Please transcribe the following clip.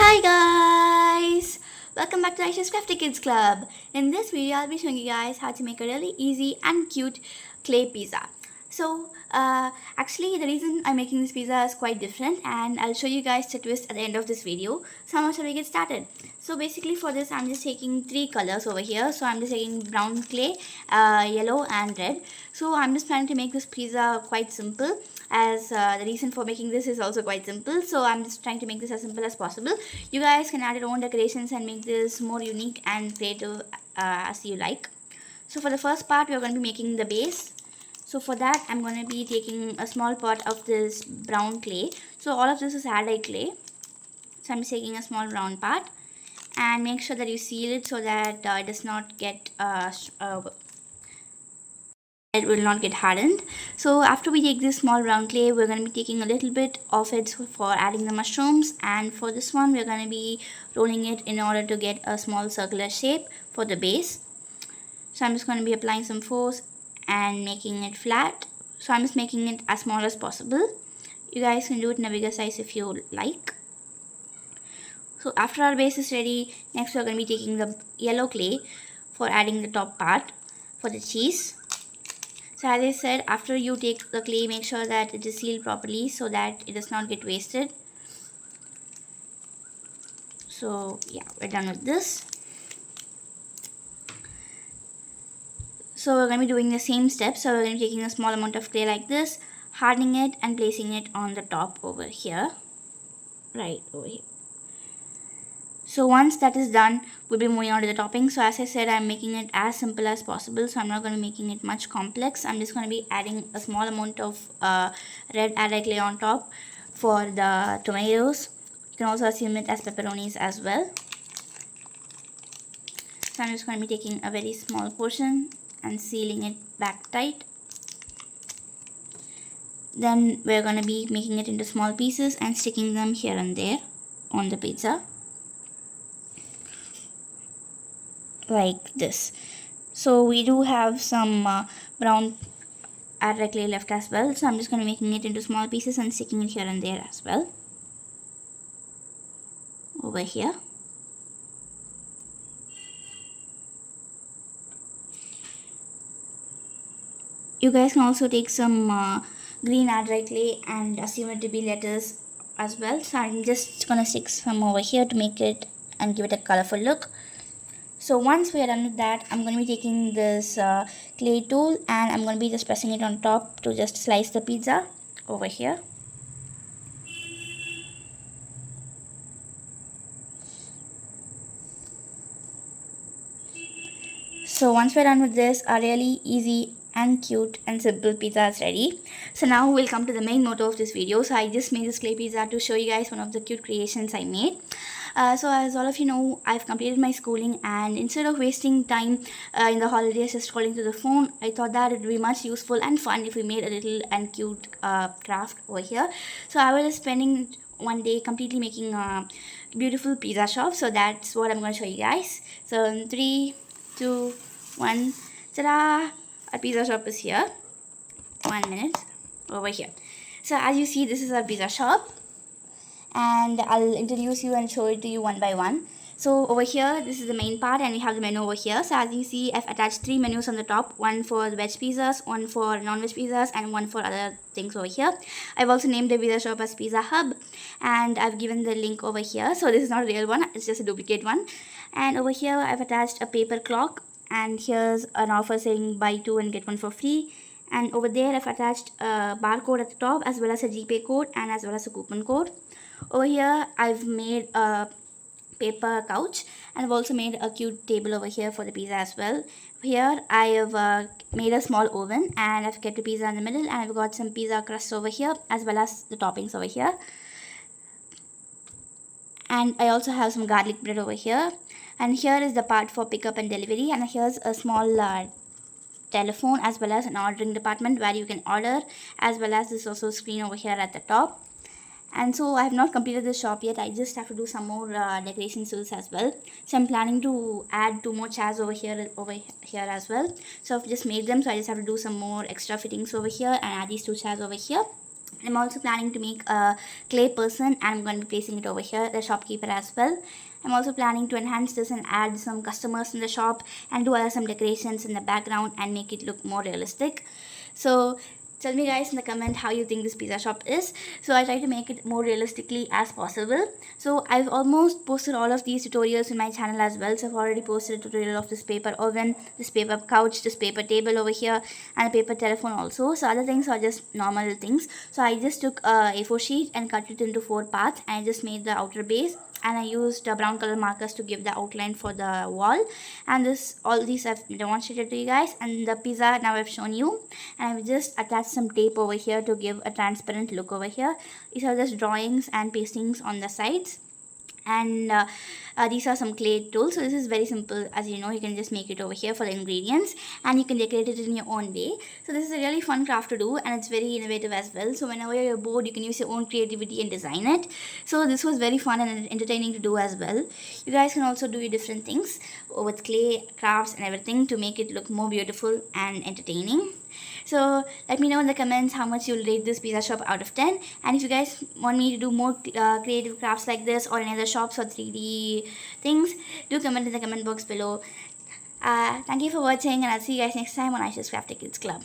Hi guys! Welcome back to Aisha's Crafty Kids Club. In this video, I'll be showing you guys how to make a really easy and cute clay pizza. Actually, the reason I'm making this pizza is quite different, and I'll show you guys the twist at the end of this video. So, how shall we get started? So, basically, for this, I'm just taking three colors over here. So, I'm just taking brown clay, yellow, and red. So, I'm just planning to make this pizza quite simple, as the reason for making this is also quite simple. So, I'm just trying to make this as simple as possible. You guys can add your own decorations and make this more unique and creative as you like. So, for the first part, we're going to be making the base. So for that, I'm going to be taking a small pot of this brown clay. So all of this is alloy clay. So I'm just taking a small brown part, and make sure that you seal it so that it does not get it will not get hardened. So after we take this small brown clay, we're going to be taking a little bit of it for adding the mushrooms, and for this one we're going to be rolling it in order to get a small circular shape for the base. So I'm just going to be applying some force and making it flat. So I'm just making it as small as possible. You guys can do it in a bigger size if you like. So after our base is ready, next we're going to be taking the yellow clay for adding the top part for the cheese. So as I said, after you take the clay, make sure that it is sealed properly so that it does not get wasted. So yeah, we're done with this. So we're going to be doing the same steps. So we're going to be taking a small amount of clay like this, hardening it and placing it on the top over here. Right over here. So once that is done, we'll be moving on to the topping. So as I said, I'm making it as simple as possible. So I'm not going to be making it much complex. I'm just going to be adding a small amount of red alloy clay on top for the tomatoes. You can also assume it as pepperonis as well. So I'm just going to be taking a very small portion and sealing it back tight. Then we're going to be making it into small pieces and sticking them here and there on the pizza like this. So we do have some brown alloy clay left as well, so I'm just going to be making it into small pieces and sticking it here and there as well over here. You guys can also take some green alloy clay and assume it to be letters as well. So I'm just gonna stick some over here to make it and give it a colorful look. So once we are done with that, I'm going to be taking this clay tool and I'm going to be just pressing it on top to just slice the pizza over here. So once we're done with this, a really easy and cute and simple pizza is ready. So now we'll come to the main motto of this video. So I just made this clay pizza to show you guys one of the cute creations I made. So as all of you know, I've completed my schooling, and instead of wasting time in the holidays just scrolling through the phone, I thought that it would be much useful and fun if we made a little and cute craft over here. So I was spending one day completely making a beautiful pizza shop. So that's what I'm going to show you guys. So in 3, 2, 1, ta-da! Our pizza shop is here. 1 minute over here. So as you see, this is our pizza shop, and I'll introduce you and show it to you one by one. So over here, this is the main part, and we have the menu over here. So as you see, I've attached 3 menus on the top, one for veg pizzas, one for non-veg pizzas, and one for other things over here. I've also named the pizza shop as Pizza Hub, and I've given the link over here. So this is not a real one, it's just a duplicate one. And over here, I've attached a paper clock, and here's an offer saying buy 2 and get 1 for free. And over there, I've attached a barcode at the top, as well as a GPay code and as well as a coupon code. Over here, I've made a paper couch, and I've also made a cute table over here for the pizza as well. Here, I have made a small oven, and I've kept the pizza in the middle, and I've got some pizza crust over here as well as the toppings over here. And I also have some garlic bread over here. And here is the part for pickup and delivery, and here's a small telephone as well as an ordering department where you can order, as well as this also screen over here at the top. And so I have not completed the shop yet. I just have to do some more decoration tools as well. So I'm planning to add 2 more chairs over here as well. So I've just made them, so I just have to do some more extra fittings over here and add these 2 chairs over here. I'm also planning to make a clay person, and I'm going to be placing it over here, the shopkeeper as well. I'm also planning to enhance this and add some customers in the shop and do some decorations in the background and make it look more realistic. So tell me guys in the comment how you think this pizza shop is. So I try to make it more realistically as possible. So I've almost posted all of these tutorials in my channel as well. So I've already posted a tutorial of this paper oven, this paper couch, this paper table over here, and a paper telephone also. So other things are just normal things. So I just took a A4 sheet and cut it into 4 parts, and I just made the outer base, and I used brown color markers to give the outline for the wall. And this, all these I've demonstrated to you guys, and the pizza now I've shown you, and I've just attached some tape over here to give a transparent look over here. These are just drawings and pastings on the sides, and these are some clay tools. So this is very simple, as you know. You can just make it over here for the ingredients, and you can decorate it in your own way. So this is a really fun craft to do, and it's very innovative as well. So whenever you're bored, you can use your own creativity and design it. So this was very fun and entertaining to do as well. You guys can also do different things with clay crafts and everything to make it look more beautiful and entertaining. So let me know in the comments how much you'll rate this pizza shop out of 10, and if you guys want me to do more creative crafts like this or any other shops or 3D things, do comment in the comment box below. Thank you for watching, and I'll see you guys next time on Aisha's Crafty Kids Club.